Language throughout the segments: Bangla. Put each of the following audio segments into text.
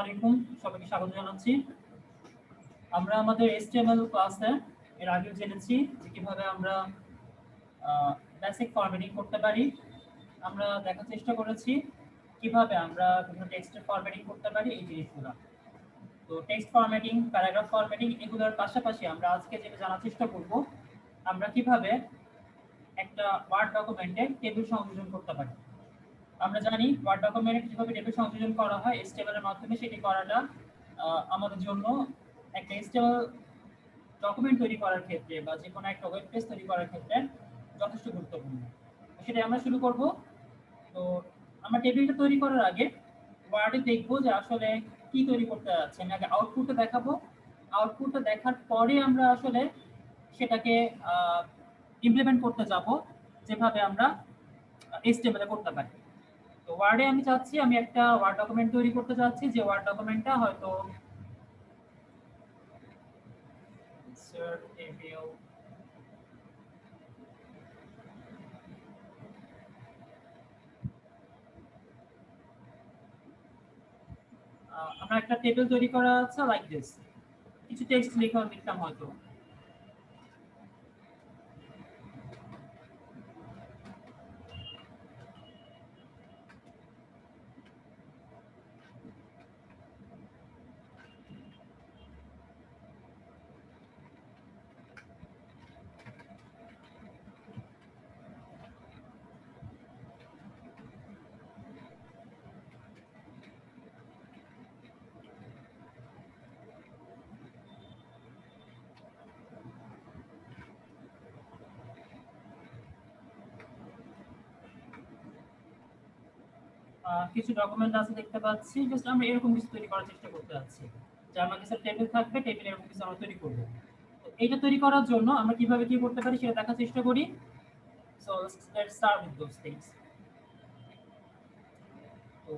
আলাইকুম, সবাইকে স্বাগত জানাচ্ছি। আমরা আমাদের HTML ক্লাসে এর আগে জেনেছি যে কিভাবে আমরা বেসিক ফরম্যাটিং করতে পারি। আমরা দেখার চেষ্টা করেছি কিভাবে আমরা বিভিন্ন টেক্সটের ফরম্যাটিং করতে পারি এই জিনিসগুলো। তো টেক্সট ফরম্যাটিং, প্যারাগ্রাফ ফরম্যাটিং এগুলোর পাশাপাশি আমরা আজকে যেটা জানার চেষ্টা করব আমরা কিভাবে একটা ওয়ার্ড ডকুমেন্টে টেবিল সংযোজন করতে পারি। আমরা জানি ওয়ার্ড ডকুমেন্টে কিভাবে টেবিল সংযোজন করা হয় HTML এর মাধ্যমে। সেটি করাটা আমাদের জন্য একটা HTML ডকুমেন্ট তৈরি করার ক্ষেত্রে বা যে কোনো একটা ওয়েব পেজ তৈরি করার ক্ষেত্রে যথেষ্ট গুরুত্বপূর্ণ। সেটাই আমরা শুরু করব। তো আমরা টেবিলটা তৈরি করার আগে ওয়ার্ডে দেখব যে আসলে কি তৈরি করতে যাচ্ছে। আমি আগে আউটপুটটা দেখাবো। আউটপুটটা দেখার পরে আমরা আসলে সেটাকে ইমপ্লিমেন্ট করতে যাব যেভাবে আমরা HTML এ করতে পারি। তো ওয়ার্ডে আমি চাচ্ছি আমি একটা ওয়ার্ড ডকুমেন্ট তৈরি করতে যাচ্ছি, যে ওয়ার্ড ডকুমেন্টটা হয়তো insert table আমরা একটা টেবিল তৈরি করা আছে লাইক দিস, কিছু টেক্সট লিখতাম হয়তো। কিছু ডকুমেন্ট আছে দেখতে পাচ্ছি, জাস্ট আমরা এরকম কিছু তৈরি করার চেষ্টা করতে যাচ্ছি যে আমার কাছে টেবিল থাকবে, টেবিল এরকম কিছু আমরা তৈরি করব। তো এইটা তৈরি করার জন্য আমরা কিভাবে কি করতে পারি সেটা দেখার চেষ্টা করি। So let's start with those things. তো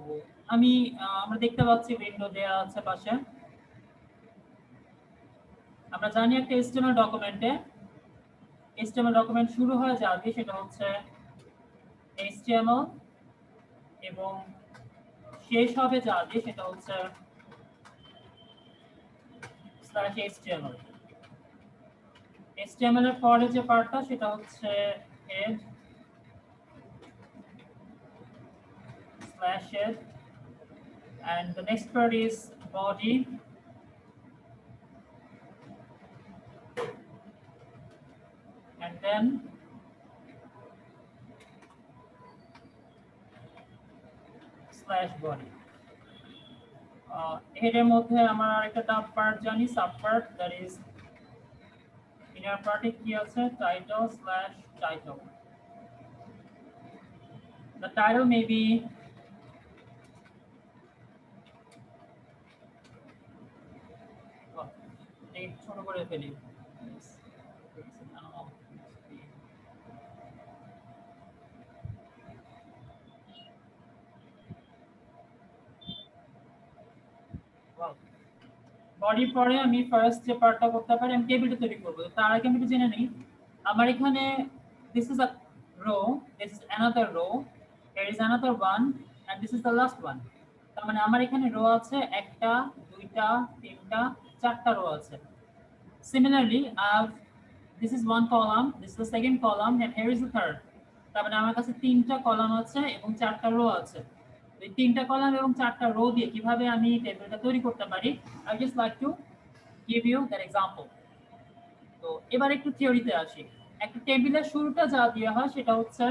আমরা দেখতে পাচ্ছি উইন্ডো দেয়া আছে পাশে। আমরা জানি একটা HTML ডকুমেন্ট শুরু হয় যা দিয়ে সেটা হচ্ছে HTML এবং শেষ হবে যা দিয়ে সেটা হচ্ছে /HTML। HTML এর পরে যে পার্টটা সেটা হচ্ছে head /head and the next part is body and then /body. head এর মধ্যে আমরা আরেকটা টাব পার্ট জানি, sub part, that is inner পার্টে কি আছে title/title. The title may be ছোট করে ফেলি। বডি পরে আমি ফার্স্ট যে পার্টটা করতে পারি আমি টেবিলটা তৈরি করব। তার আগে আমি একটু জেনে নিই আমার এখানে this is a row, this is another row, there is another one and this is the last one. তার মানে আমার এখানে রো আছে একটা, দুইটা, তিনটা, চারটা রো আছে। Similarly, this is one column, this is the second column, and here is the third. তার মানে আমার কাছে তিনটা কলাম আছে এবং চারটা রো আছে। এই তিনটা কলাম এবং চারটা রো দিয়ে কিভাবে আমি টেবিলটা তৈরি করতে পারি, I just like to give you that example. তো এবার একটু থিওরিতে আসি। একটা টেবিলের শুরুটা যা দেওয়া হয় সেটা হচ্ছে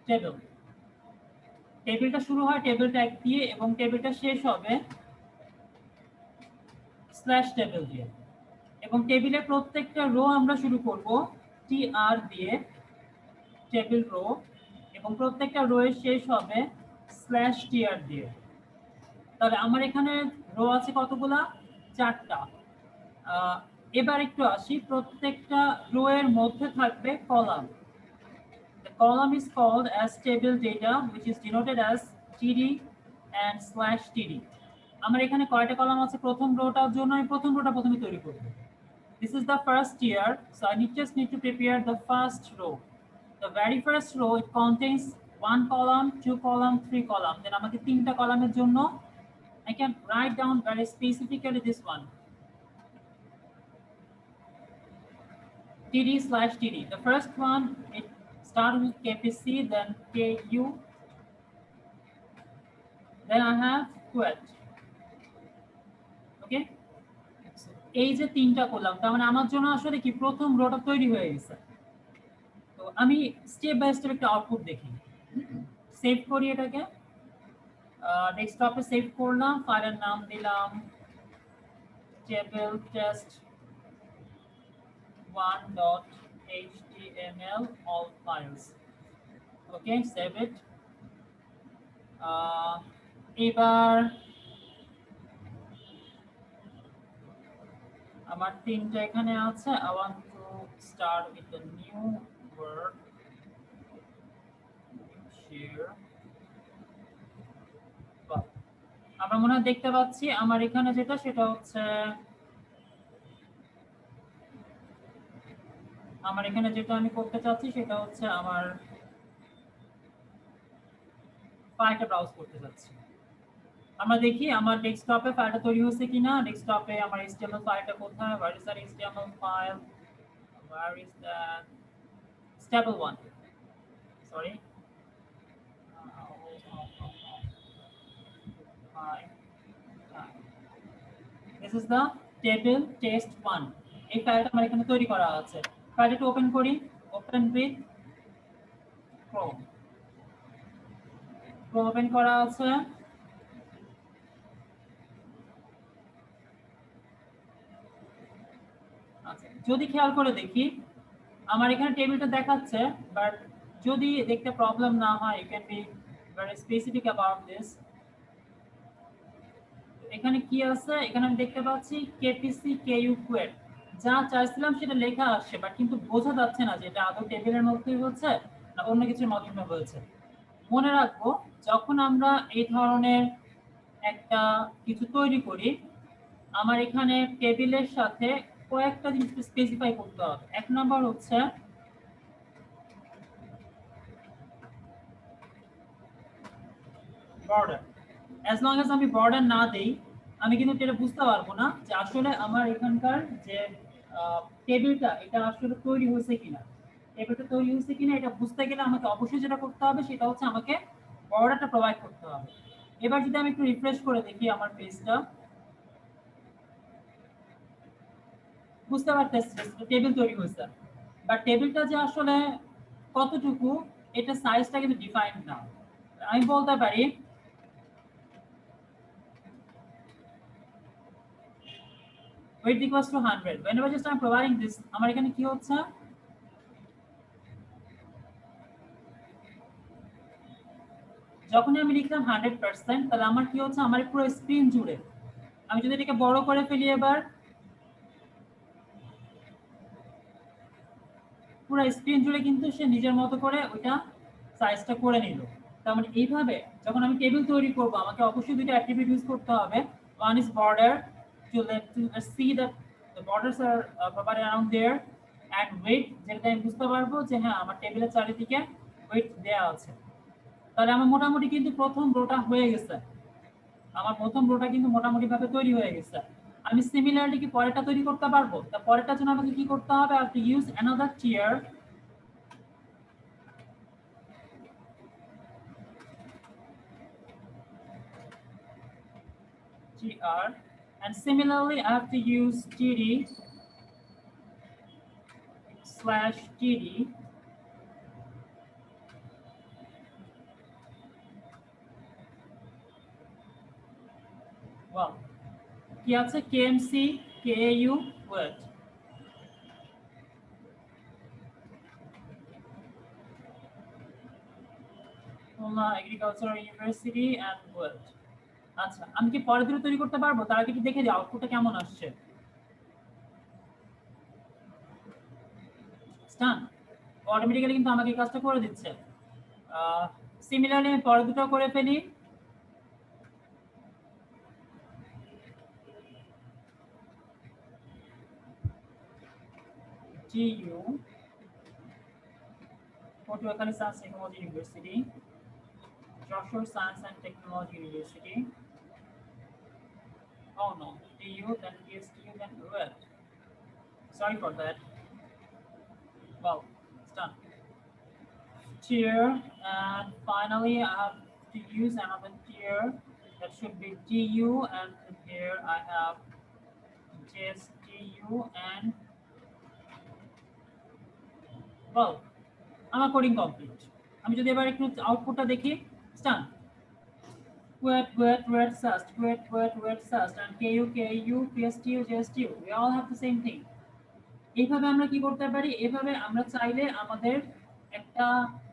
টেবিল। টেবিলটা শুরু হয় টেবিল ট্যাগ দিয়ে এবং টেবিলটা শেষ হবে /table দিয়ে। এবং টেবিলের প্রত্যেকটা রো আমরা শুরু করব tr দিয়ে, টেবিল রো, এবং প্রত্যেকটা রো এর শেষ হবে /tr দিয়ে। তাহলে আমার এখানে রো আছে কতগুলা? চারটা। এবার একটু আসি, প্রত্যেকটা রো এর মধ্যে থাকবে column. The column is called as table data, which is denoted as td and /td. আমার এখানে কয়টা কলাম আছে? প্রথম রোটার জন্য আমি প্রথম রোটা প্রথমে তৈরি করব। This is the first tier, so I just need to prepare the first row. The very first row, it contains 1 column, 2 column, 3 column, then আমাকে তিনটা কলামের জন্য I can write down very specifically this one. TD/TD. The first one, it starts with KPC, then KU, then I have quet. Okay? এই যে তিনটা কলাম, তার মানে আমার জন্য আসলে কি প্রথম রোটা তৈরি হয়ে গেছে। তো আমি স্টেপ বাই স্টেপ একটা আউটপুট দেখি। সেভ করি এটাকে, ডেস্কটপে সেভ করলাম, ফাইলের নাম দিলাম table test1.html all files. Okay, save it. এবার আমার তিনটা এখানে আছে। I want to start with the new word. Share. আমরা মনে হয় দেখতে পাচ্ছি আমার এখানে যেটা সেটা হচ্ছে আমার এখানে যেটা আমি করতে চাচ্ছি সেটা হচ্ছে আমার ফাইলটা ব্রাউজ করতে চাচ্ছি। আমরা দেখি আমার ডেস্কটপে ফাইলটা তৈরি হয়েছে কিনা। ডেস্কটপে আমার HTML ফাইলটা কোথায়? Where is that HTML file? Where is that? Stable 1. Sorry. This is the table test1. এই ফাইলটা আমার এখানে তৈরি করা আছে। ফাইলটা ওপেন করি, open with Chrome। Chrome open করা আছে। আচ্ছা, যদি খেয়াল করে দেখি আমার এখানে টেবিলটা দেখাচ্ছে, বাট যদি দেখতে প্রবলেম না হয়, you can be very specific about this. এখানে কি আছে? এখানে আমি দেখতে পাচ্ছি KPC KU query, যা চাইছিলাম সেটা লেখা আসছে, বাট কিন্তু বোঝা যাচ্ছে না যে এটা আদৌ টেবিলের মধ্যেই হচ্ছে না অন্য কিছুর মাধ্যমে হয়েছে। মনে রাখবো, যখন আমরা এই ধরনের একটা কিছু তৈরি করি, আমার এখানে টেবিলের সাথে কয়েকটা জিনিস স্পেসিফাই করতে হবে। এক নাম্বার হচ্ছে বর্ডার। অ্যাজ লং অ্যাজ আমি বর্ডার না দেই, আমি কিন্তু এটা বুঝতে পারবো না যে আসলে আমার এখানকার যে টেবিলটা এটা আসলে তৈরি হয়েছে কিনা। টেবিলটা তৈরি হয়েছে কিনা এটা বুঝতে গেলে আমাকে অবশ্যই যেটা করতে হবে সেটা হচ্ছে আমাকে বর্ডারটা প্রোভাইড করতে হবে। এবার যদি আমি একটু রিফ্রেশ করে দেখি আমার পেজটা, বুঝতে পারতেছি টেবিল তৈরি হয়েছে, বাট টেবিলটা যে আসলে কতটুকু এটা সাইজটা কিন্তু ডিফাইন্ড না। আমি বলতে পারি width equals to 100. Whenever just I'm providing this, আমার এখানে কি হচ্ছে? যখন আমি লিখলাম 100%, তাহলে আমার কি হচ্ছে? আমার পুরো স্ক্রিন জুড়ে, আমি যদি এটাকে বড় করে ফেলি, এবার পুরো স্ক্রিন জুড়ে কিন্তু সে নিজের মতো করে ওইটা সাইজটা করে নিল। তার মানে এইভাবে যখন আমি টেবিল তৈরি করব, আমাকে অবশ্যই দুটো অ্যাট্রিবিউট ইউজ করতে হবে। One is border, to see that the borders are provided around there, and width, যেটা আমি বুঝতে পারবো যে হ্যাঁ আমার টেবিলের চারিদিকে width দেয়া আছে। তাহলে আমার মোটামুটি কিন্তু প্রথম রোটা হয়ে গেছে, আমার প্রথম রোটা কিন্তু মোটামুটি ভাবে তৈরি হয়ে গেছে। আমি সিমিলারলি কি পরেরটা তৈরি করতে পারবো? তা পরেরটার জন্য আমাকে কি করতে হবে? I have to use another tier, tr, and similarly I have to use td/td well কি আছে kmc kau word, Khulna Agricultural University and word। আচ্ছা, আমি কি পরে দুটো তৈরি করতে পারবো? তার আগে কি দেখে দিই আউটপুটটা কেমন আসছে। স্টান অটোমেটিক্যালি কিন্তু আমাকে এই কাজটা করে দিচ্ছে। সিমিলারলি আমি পরে দুটো করে ফেলি। GU Patuakhali Science Technology University Joshua Science and Technology University. Oh no, TU, then PSTU, then RUET. Sorry for that. Well, it's done. Tier, and finally I have to use another tier that should be TU, and here I have just TU, and well, আমার কোডিং কমপ্লিট। আমি যদি এবার একটু আউটপুটটা দেখি, স্টান wet sust and ku pstu jstu, we all have the same thing. এইভাবে আমরা কি করতে পারি, এইভাবে আমরা চাইলে আমাদের একটা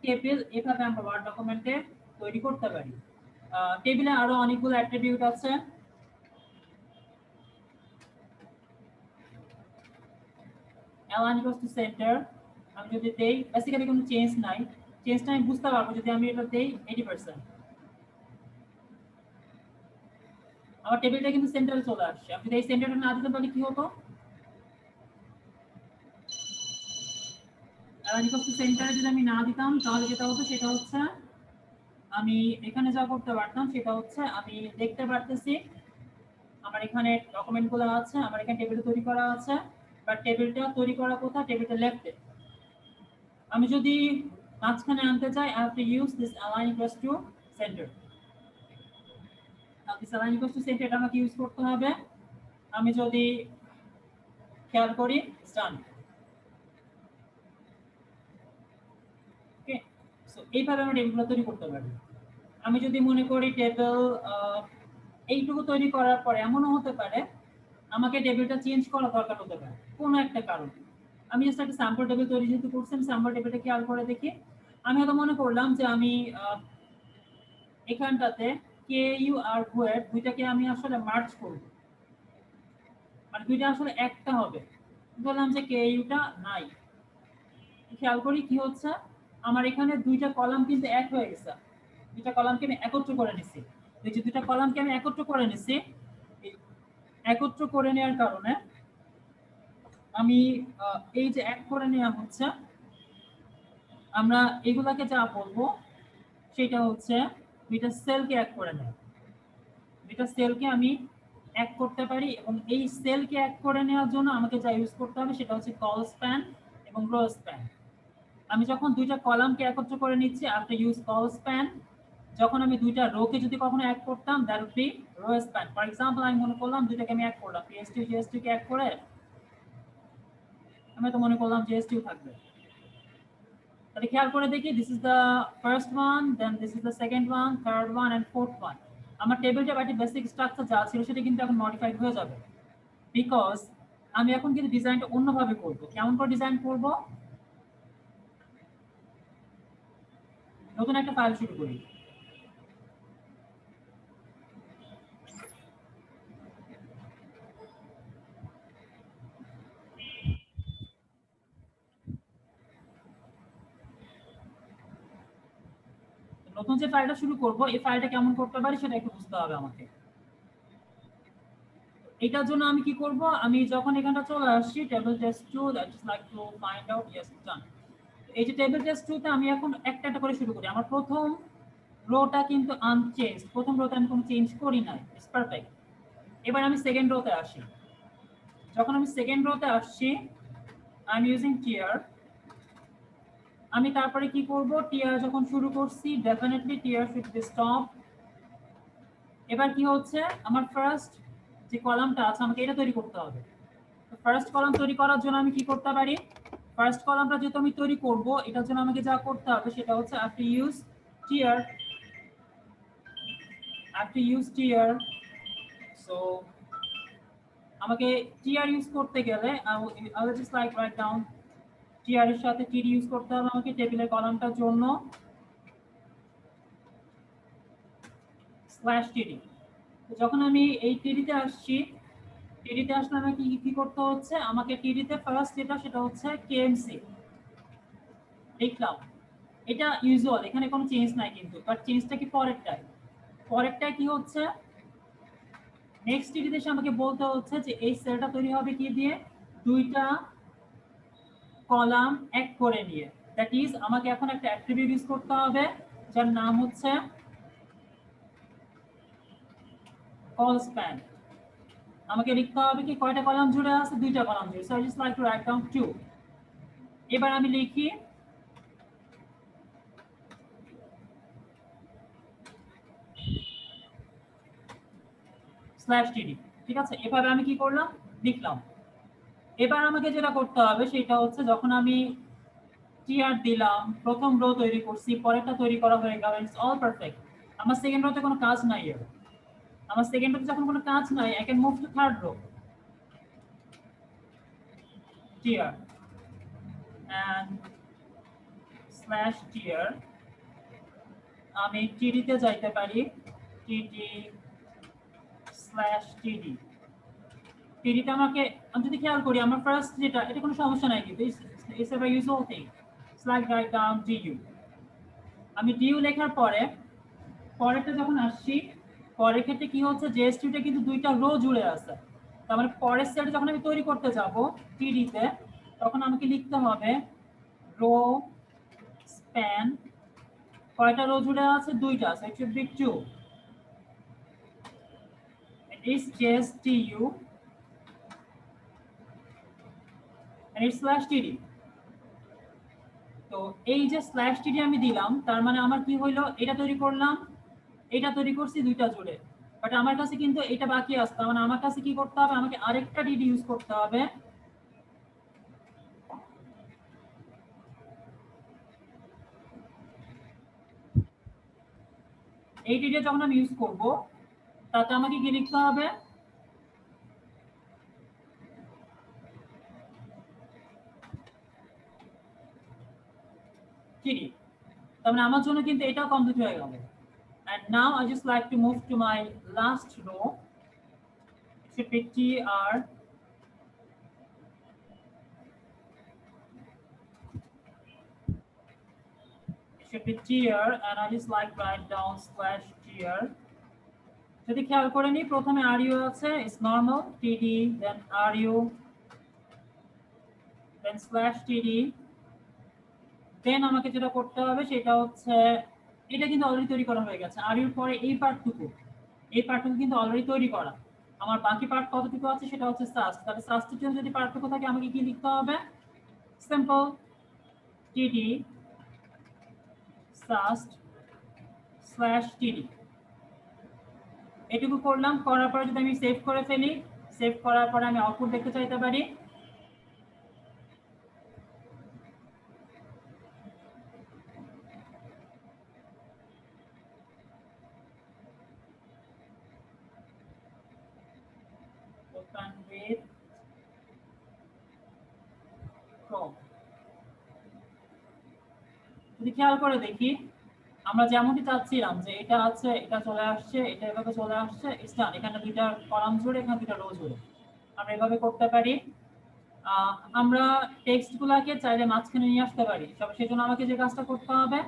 টেবিল এইভাবে আমরা ওয়ার্ড ডকুমেন্টে তৈরি করতে পারি। টেবিলে আরো অনেকগুলো অ্যাট্রিবিউট আছে। align equals to center, আমি যদি দেই বেসিক্যালি কোনো চেঞ্জ নাই, চেঞ্জটা আমি বুঝতে পারবো যদি আমি এটা দেই 80%। আমার টেবিলটা কিন্তু সেন্টারে চলে আসছে। আমি যদি এই সেন্টারটা না দিতে পারি কি হতো, align equals to center যদি আমি না দিতাম তাহলে যেটা হতো সেটা হচ্ছে আমি এখানে যা করতে পারতাম সেটা হচ্ছে আমি দেখতে পারতেছি আমার এখানে ডকুমেন্টগুলো আছে, আমার এখানে টেবিল তৈরি করা আছে, বাট টেবিলটা তৈরি করা কোথায়, টেবিলটা লেফটে। আমি যদি মাঝখানে আনতে চাই I have to use this align equals to center. Now this align equals to center এটা আমাকে ইউজ করতে হবে। আমি যদি খেয়াল করি ডান। ওকে, সো এইভাবে আমরা টেবিলগুলো তৈরি করতে পারি। আমি যদি মনে করি টেবিল এইটুকু তৈরি করার পরে এমনও হতে পারে আমাকে টেবিলটা চেঞ্জ করা দরকার হতে পারে কোনো একটা কারণে। আমি জাস্ট একটা স্যাম্পল টেবিল তৈরি যেহেতু করছি, আমি স্যাম্পল টেবিলটা খেয়াল করে দেখি। আমি হয়তো মনে করলাম যে আমি এখানটাতে কে ইউ আর ওয়েট দুইটাকে আমি আসলে মার্জ করব, মানে দুইটা আসলে একটা হবে। বললাম যে কে ইউটা নাই, খেয়াল করি কি হচ্ছে আমার এখানে দুইটা কলাম কিন্তু এক হয়ে গেছে। দুইটা কলামকে আমি একত্র করে নিছি। এই যে দুইটা কলামকে আমি একত্র করে নিছি, একত্র করে নেওয়ার কারণে আমি এই যে এক করে নেওয়া হচ্ছে, আমরা এগুলাকে যা বলবো সেটা হচ্ছে দুইটা সেলকে এক করে নেওয়া। দুইটা সেলকে আমি এক করতে পারি এবং এই সেলকে এক করে নেওয়ার জন্য আমাকে যা ইউজ করতে হবে সেটা হচ্ছে কল স্প্যান এবং রো স্প্যান। আমি যখন দুইটা কলামকে একত্র করে নিচ্ছি আফটার ইউজ কল স্প্যান, যখন আমি দুইটা রোকে যদি কখনো এক করতাম that would be row span. For example আমি মনে করলাম দুইটাকে আমি এক করলাম, PST GST কে এক করে আমি তো মনে করলাম GST থাকবে। তাহলে খেয়াল করে দেখি this is the first one, then this is the second one, third one and fourth one. আমার টেবিলটা বাকি বেসিক স্ট্রাকচার যা ছিল সেটা কিন্তু এখন মডিফাইড হয়ে যাবে, বিকজ আমি এখন কিন্তু ডিজাইনটা অন্যভাবে করব। কেমন করে ডিজাইন করব, নতুন একটা ফাইল শুরু করি। নতুন যে ফাইলটা শুরু করব এই ফাইলটা কেমন করতে পারি সেটা একটু বুঝতে হবে আমাকে। এটার জন্য আমি কি করব, আমি যখন এখানটা চলে আসছি table test 2 that is like to find out yes done. এই যে টেবিল টেস্ট 2 তে আমি এখন একটা একটা করে শুরু করি। আমার প্রথম রোটা কিন্তু আনচেঞ্জ, প্রথম রোতে আমি কোনো চেঞ্জ করি নাই, ইটস পারফেক্ট। এবার আমি সেকেন্ড রোতে আসি। যখন আমি সেকেন্ড রোতে আসছি আই এম ইউজিং টিয়ার। আমি তারপরে কি করব, টিয়ার যখন শুরু করছি definitely TR should be stop. এবার কি হচ্ছে আমার ফার্স্ট যে কলামটা আছে আমাকে এটা তৈরি করতে হবে। তো ফার্স্ট কলাম তৈরি করার জন্য আমি কি করতে পারি, ফার্স্ট কলামটা যেহেতু আমি তৈরি করব এটার জন্য আমাকে যা করতে হবে সেটা হচ্ছে I have to use tier, I have to use tier। So আমাকে tier ইউজ করতে গেলে I will just like write down tier এর সাথে td ইউজ করতে হবে আমাকে টেবিলের কলামটার জন্য /td। তো যখন আমি এই td-তে আসছি, td-তে আসলে আমাকে কি করতে হচ্ছে, আমাকে td-তে ফার্স্ট যেটা সেটা হচ্ছে kmc লিখলাম। এটা ইউজুয়াল, এখানে কোনো চেঞ্জ নাই কিন্তু, বাট চেঞ্জটা কি পরেরটায়। পরেরটা কি হচ্ছে নেক্সট td-তে এসে আমাকে বলতে হচ্ছে যে এই সেলটা তৈরি হবে কি দিয়ে, দুইটা কলাম এক করে নিয়ে। দ্যাট ইজ আমাকে এখন একটা অ্যাট্রিবিউট ইউজ করতে হবে যার নাম হচ্ছে কল স্প্যান আমাকে লিখতে হবে কি কয়টা কলাম জুড়ে আছে, দুইটা কলাম জুড়ে। So I just like to write down 2। এবার আমি লিখি /td। ঠিক আছে, এভাবে আমি কি করলাম, লিখলাম। এবার আমাকে যেটা করতে হবে সেটা হচ্ছে যখন আমি টিআর দিলাম, প্রথম রো তৈরি করছি, পরেরটা তৈরি করা হয়ে গেল, ইটস অল পারফেক্ট। আমার সেকেন্ড রোতে কোনো কাজ নাই। আমার সেকেন্ড রোতে যখন কোনো কাজ নাই, I can move to third row, TR and /tr। আমি টিডি তে যাইতে পারি, টিডি /td। টিডিতে আমাকে, আমি যদি খেয়াল করি আমার ফার্স্ট যেটা, এটা কোনো সমস্যা নাই, কিন্তু it's a very usual thing, slash write down du। আমি du লেখার পরে পরেরটা যখন আসছি, পরের ক্ষেত্রে কি হচ্ছে, js2 টা কিন্তু দুইটা রো জুড়ে আছে। তার মানে পরের সেলটা যখন আমি তৈরি করতে যাব টিডি তে, তখন আমাকে লিখতে হবে রো স্প্যান, কয়টা রো জুড়ে আছে, দুইটা, so it should be 2। it is js2 and it's /td। তো এই যে /td আমি দিলাম, তার মানে আমার কি হইলো, এটা তৈরি করলাম, এটা তৈরি করছি দুইটা জুড়ে, বাট আমার কাছে কিন্তু এটা বাকি আছে। তার মানে আমার কাছে কি করতে হবে, আমাকে আরেকটা টিডি ইউজ করতে হবে। এই টিডি যখন আমি ইউজ করব, তাতে আমাকে কি লিখতে হবে, টিডি। তার মানে আমার জন্য কিন্তু এটাও কমপ্লিট হয়ে গেল। And now I just like to move to my last row. It should be tr should be tr and I just like write down /tr। যদি খেয়াল করে নি, প্রথমে ru আছে, is normal, td, then ru, then /td, দেন আমাকে যেটা করতে হবে সেটা হচ্ছে, এটা কিন্তু অলরেডি তৈরি করা হয়ে গেছে। আর এর পরে এই পার্টটুকু কিন্তু অলরেডি তৈরি করা। আমার বাকি পার্ট কতটুকু আছে সেটা হচ্ছে সাস্ট। তাহলে সাস্টের জন্য যদি পার্টটুকু থাকে আমাকে কি লিখতে হবে, সিম্পল td সাস্ট /td। এটুকু করলাম, করার পরে যদি আমি সেভ করে ফেলি, সেভ করার পরে আমি আউটপুট দেখতে চাইতে পারি। Open with Chrome। যদি খেয়াল করে দেখি, আমরা যেমনটি চাচ্ছিলাম যে এটা আছে, এটা চলে আসছে, এটা এভাবে চলে আসছে, ইটস ডান। এখানে দুইটা কলাম জুড়ে, এখানে দুইটা রো জুড়ে আমরা এভাবে করতে পারি। আমরা টেক্সটগুলোকে চাইলে মাঝখানে নিয়ে আসতে পারি। তবে সেজন্য আমাকে যে কাজটা করতে হবে,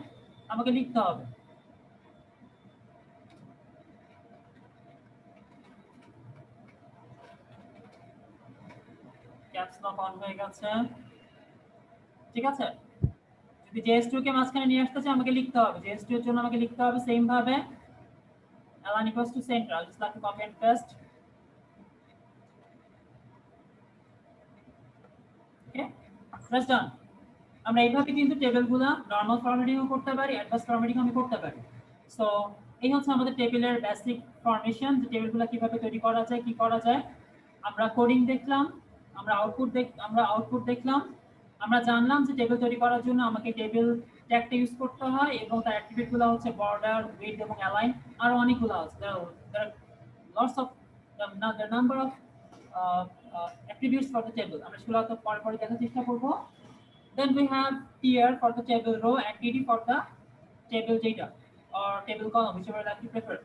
আমাকে লিখতে হবে ক্যাপস লক অন হয়ে গেছে, ঠিক আছে। যদি js2 কে মাঝখানে নিয়ে আসতে চাই, আমাকে লিখতে হবে js2 এর জন্য আমাকে লিখতে হবে সেম ভাবে align equals to center। I'll just like to copy and paste। Okay, that's done। আমরা এইভাবে কিন্তু টেবিলগুলো নরমাল ফরম্যাটিংও করতে পারি, অ্যাডভান্স ফরম্যাটিং আমি করতে পারি। সো এই হচ্ছে আমাদের টেবিলের বেসিক ফরমেশন, যে টেবিলগুলো কিভাবে তৈরি করা যায়, কি করা যায়। আমরা কোডিং দেখলাম, আমরা আউটপুট দেখলাম, আমরা জানলাম যে টেবিল তৈরি করার জন্য আমাকে টেবিল ট্যাগটা ইউজ করতে হয়, এবং তার অ্যাট্রিবিউটগুলো হচ্ছে বর্ডার, উইডথ এবং অ্যালাইন, আর অনেকগুলো আছে। Lots of the number of attributes for the table। আমরা সেগুলো তো পরে দেখার চেষ্টা করব। Then we have tier for the table row and td for the table data or table column, whichever like you prefer।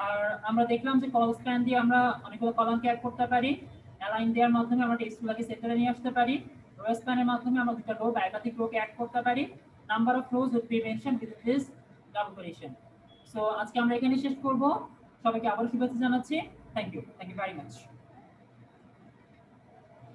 আর আমরা দেখলাম যে কল স্প্যান দিয়ে আমরা অনেকগুলো কলামকে অ্যাড করতে পারি, অ্যালাইন দেওয়ার মাধ্যমে আমরা টেক্সটগুলোকে সেন্টারে নিয়ে আসতে পারি, রো স্প্যানের মাধ্যমে আমরা দুটো রো বা একাধিক রোকে অ্যাড করতে পারি। Number of rows will be mentioned with this double quotation. So আজকে আমরা এখানে শেষ করব। সবাইকে আবারও শুভেচ্ছা জানাচ্ছি। Thank you very much.